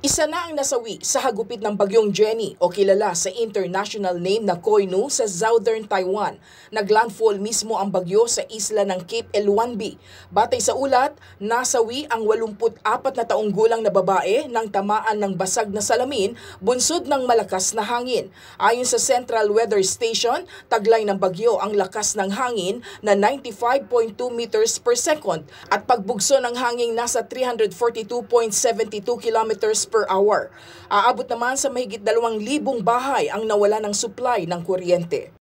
Isa na ang nasawi sa hagupit ng bagyong Jenny o kilala sa international name na Koinu sa southern Taiwan. Naglandfall mismo ang bagyo sa isla ng Cape Elwanbi. Batay sa ulat, nasawi ang 84 na taong gulang na babae nang tamaan ng basag na salamin bunsod ng malakas na hangin. Ayon sa Central Weather Station, taglay ng bagyo ang lakas ng hangin na 95.2 meters per second at pagbugso ng hangin nasa 342.72 kilometers per hour. Aabot naman sa mahigit 2,000 bahay ang nawala ng supply ng kuryente.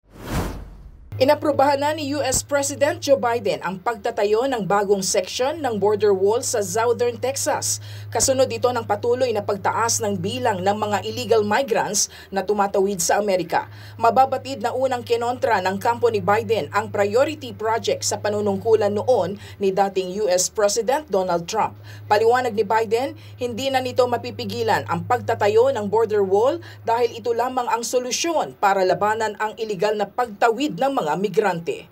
Inaprubahan na ni US President Joe Biden ang pagtatayo ng bagong section ng border wall sa southern Texas. Kasunod dito ng patuloy na pagtaas ng bilang ng mga illegal migrants na tumatawid sa Amerika. Mababatid na unang kinontra ng kampo ni Biden ang priority project sa panunungkulan noon ni dating US President Donald Trump. Paliwanag ni Biden, hindi na nito mapipigilan ang pagtatayo ng border wall dahil ito lamang ang solusyon para labanan ang illegal na pagtawid ng mga migrante.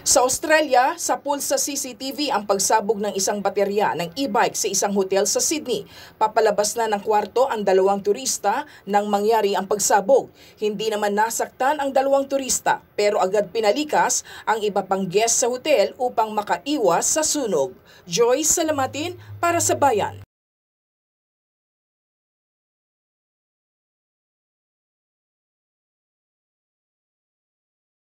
Sa Australia, sapul sa CCTV ang pagsabog ng isang baterya ng e-bike sa isang hotel sa Sydney. Papalabas na ng kwarto ang 2 turista nang mangyari ang pagsabog. Hindi naman nasaktan ang 2 turista pero agad pinalikas ang iba pang guest sa hotel upang makaiwas sa sunog. Joy Salamatin para sa Bayan.